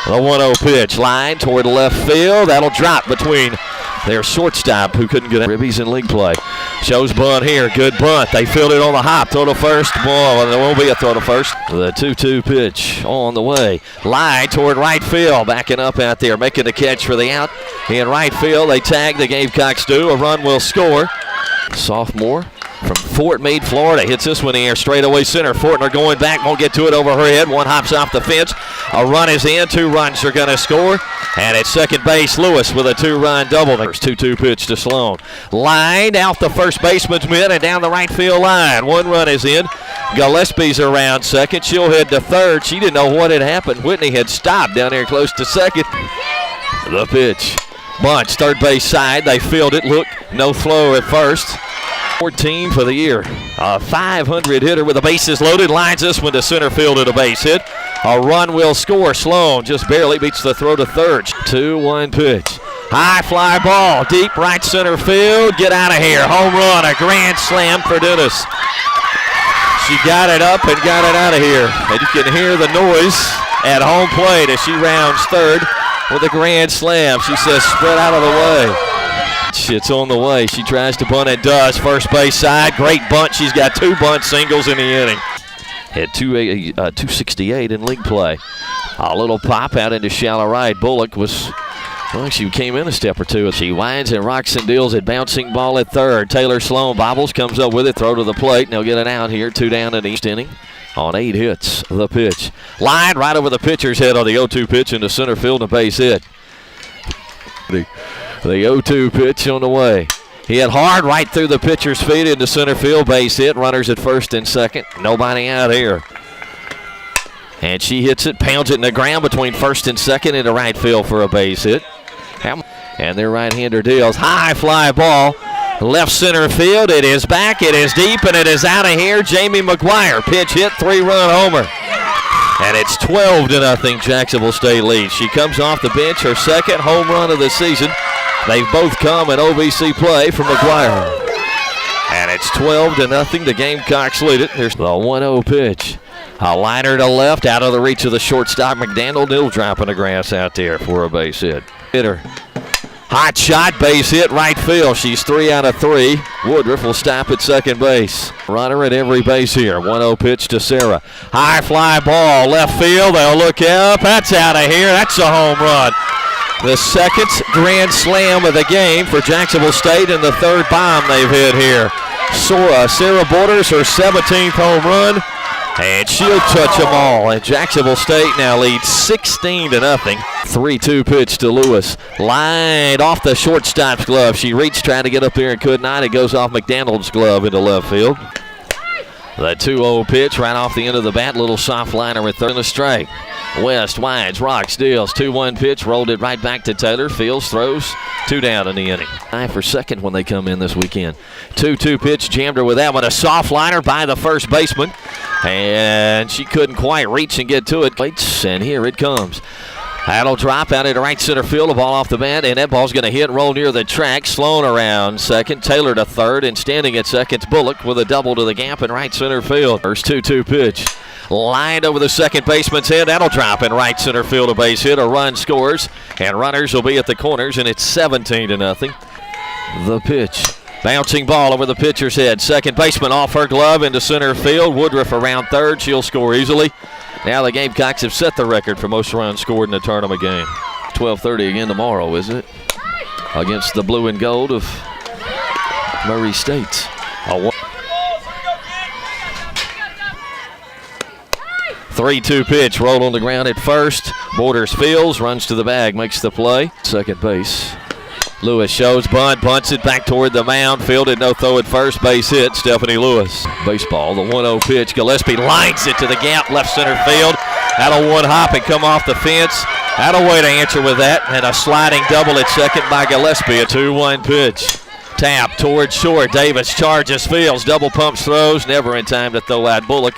The 1-0 pitch, line toward left field. That'll drop between their shortstop, who couldn't get ribbies in league play. Shows bunt here, good bunt. They filled it on the hop. Throw to first. Well, there won't be a throw to first. The 2-2 pitch on the way. Line toward right field. Backing up out there, making the catch for the out. In right field, they tag the Gamecocks do. A run will score. Sophomore from Fort Meade, Florida. Hits this one in the air, straightaway center. Fortner going back, won't get to it over her head. One hops off the fence. A run is in, 2 runs are going to score. And at second base, Lewis with a 2-run double. There's 2-2 pitch to Sloan. Lined out the first baseman's mid and down the right field line. 1 run is in. Gillespie's around second. She'll head to third. She didn't know what had happened. Whitney had stopped down there close to second. The pitch. Bunch, third base side. They filled it. Look, no flow at first. 14 for the year. A 500 hitter with the bases loaded. Lines this one to center field at a base hit. A run will score. Sloan just barely beats the throw to third. 2-1 pitch. High fly ball. Deep right center field. Get out of here. Home run. A grand slam for Dennis. She got it up and got it out of here. And you can hear the noise at home plate as she rounds third with a grand slam. She says, spread out of the way. It's on the way. She tries to bunt and does. First base side. Great bunt. She's got 2 bunt singles in the inning. Had 268 in league play. A little pop out into shallow right. Bullock was, well, she came in a step or two. She winds and rocks and deals it. Bouncing ball at third. Taylor Sloan bobbles, comes up with it. Throw to the plate. And they'll get it out here. 2 down in the east inning. On 8 hits. The pitch. Line right over the pitcher's head on the 0-2 pitch into center field and a base hit. The 0-2 pitch on the way. He hit hard right through the pitcher's feet into center field. Base hit. Runners at first and second. Nobody out here. And she hits it, pounds it in the ground between first and second into right field for a base hit. And their right-hander deals. High fly ball. Left center field. It is back. It is deep, and it is out of here. Jamie McGuire. Pitch hit, 3-run homer. And it's 12-0. Jacksonville State leads. She comes off the bench, her second home run of the season. They've both come in OVC play from McGuire. And it's 12-0. The Gamecocks lead it. There's the 1-0 pitch. A liner to left, out of the reach of the shortstop. McDaniel Dill dropping the grass out there for a base hit. Hitter. Hot shot, base hit, right field. She's 3 out of 3. Woodruff will stop at second base. Runner at every base here. 1-0 pitch to Sarah. High fly ball, left field. They'll look up. That's out of here. That's a home run. The second grand slam of the game for Jacksonville State and the 3rd bomb they've hit here. Sarah Borders, her 17th home run, and she'll touch them all. And Jacksonville State now leads 16-0. 3-2 pitch to Lewis. Lined off the shortstop's glove. She reached, trying to get up there and could not. It goes off McDaniel's glove into left field. The 2-0 pitch right off the end of the bat. Little soft liner with third and a strike. West winds, rocks, deals. 2-1 pitch, rolled it right back to Taylor. Fields, throws, 2 down in the inning. Tie for second when they come in this weekend. 2-2 pitch, jammed her with that one. A soft liner by the first baseman. And she couldn't quite reach and get to it. And here it comes. That'll drop out into right center field. The ball off the bat, and that ball's going to hit and roll near the track. Sloan around second. Taylor to third, and standing at second's Bullock with a double to the gap in right center field. First 2-2 pitch. Lined over the second baseman's head. That'll drop in right center field. A base hit. A run scores, and runners will be at the corners, and it's 17-0. The pitch. Bouncing ball over the pitcher's head. Second baseman off her glove into center field. Woodruff around third. She'll score easily. Now the Gamecocks have set the record for most runs scored in a tournament game. 12:30 again tomorrow, isn't it? Against the blue and gold of Murray State. 3-2 pitch, rolled on the ground at first. Borders fields, runs to the bag, makes the play. Second base. Lewis shows bunt, bunts it back toward the mound. Fielded, no throw at first, base hit. Stephanie Lewis. Baseball, the 1-0 pitch. Gillespie lines it to the gap, left center field. That'll one hop and come off the fence. That'll way to answer with that. And a sliding double at second by Gillespie. A 2-1 pitch. Tap towards short. Davis charges, fields, double pumps, throws. Never in time to throw out Bullock,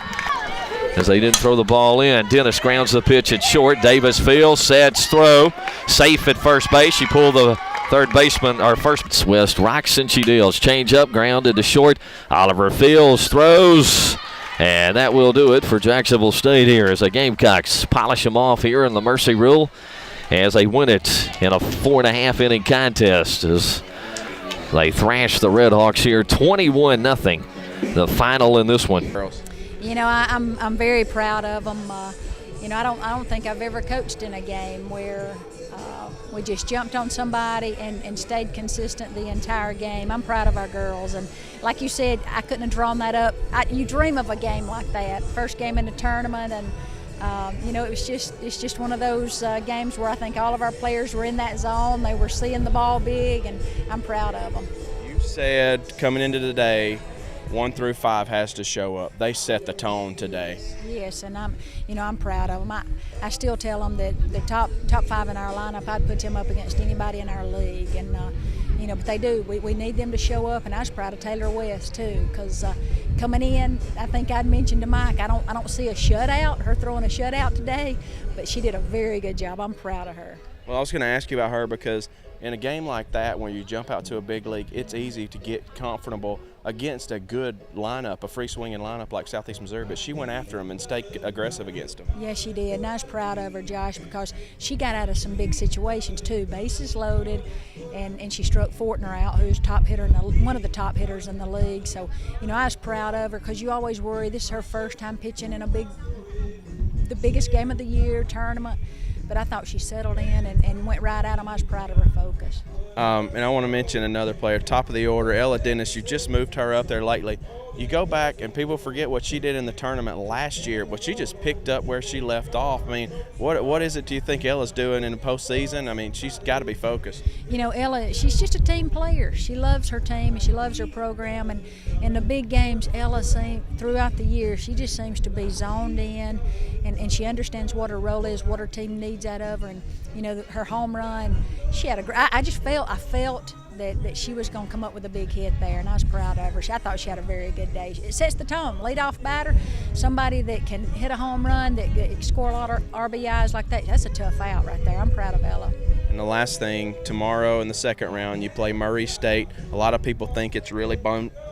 as they didn't throw the ball in. Dennis grounds the pitch at short. Davis fields, Sad's throw. Safe at first base. She pulled the third baseman, or first. West rocks and she deals. Change up, grounded to short. Oliver fields, throws, And that will do it for Jacksonville State here as the Gamecocks polish them off here in the Mercy Rule as they win it in a 4.5 inning contest as they thrash the Red Hawks here 21-0. The final in this one. You know, I'm very proud of them. You know, I don't think I've ever coached in a game where we just jumped on somebody and stayed consistent the entire game. I'm proud of our girls, and like you said, I couldn't have drawn that up. You dream of a game like that, first game in the tournament, and you know, it's just one of those games where I think all of our players were in that zone. They were seeing the ball big, and I'm proud of them. You said coming into today, 1 through 5 has to show up. They set the tone today. Yes, and I'm proud of them. I still tell them that the top 5 in our lineup, I'd put them up against anybody in our league, and you know, but they do. We need them to show up, and I was proud of Taylor West too, because coming in, I think I'd mentioned to Mike, I don't see a shutout. Her throwing a shutout today, but she did a very good job. I'm proud of her. Well, I was going to ask you about her because in a game like that, when you jump out to a big league, it's easy to get comfortable against a good lineup, a free-swinging lineup like Southeast Missouri, but she went after them and stayed aggressive against them. Yeah, she did, and I was proud of her, Josh, because she got out of some big situations too. Bases loaded, and she struck Fortner out, who's top hitter one of the top hitters in the league. So, you know, I was proud of her because you always worry this is her first time pitching in the biggest game of the year tournament. But I thought she settled in and went right at them. I was proud of her focus. And I want to mention another player, top of the order, Ella Dennis. You just moved her up there lately. You go back and people forget what she did in the tournament last year, but she just picked up where she left off. I mean, what is it do you think Ella's doing in the postseason? I mean, she's got to be focused. You know, Ella, she's just a team player. She loves her team and she loves her program. And in the big games, Ella throughout the year, she just seems to be zoned in, and she understands what her role is, what her team needs out of her. And you know, her home run, she had I felt that she was going to come up with a big hit there, and I was proud of her. I thought she had a very good day. It sets the tone. Leadoff batter, somebody that can hit a home run, that score a lot of RBIs like that, that's a tough out right there. I'm proud of Ella. And the last thing, tomorrow in the second round, you play Murray State. A lot of people think it's really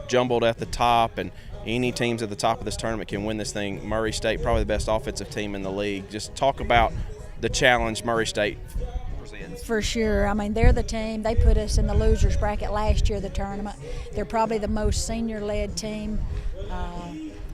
jumbled at the top, and any teams at the top of this tournament can win this thing. Murray State, probably the best offensive team in the league. Just talk about the challenge Murray State presents. For sure. I mean, they're the team. They put us in the losers bracket last year of the tournament. They're probably the most senior-led team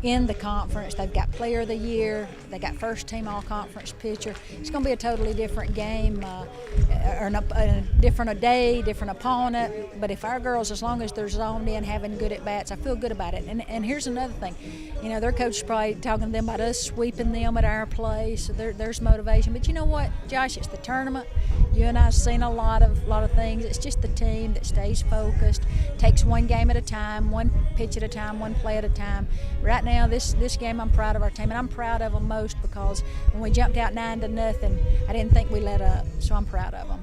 in the conference. They've got player of the year. They got first team all-conference pitcher. It's going to be a totally different game, or a different day, different opponent. But if our girls, as long as they're zoned in, having good at-bats, I feel good about it. And here's another thing. You know, their coach is probably talking to them about us sweeping them at our place. So there's motivation. But you know what, Josh? It's the tournament. You and I have seen a lot of things. It's just the team that stays focused, takes one game at a time, one pitch at a time, one play at a time. Right now, this game, I'm proud of our team, and I'm proud of them most because when we jumped out 9-0, I didn't think we let up. So I'm proud of them.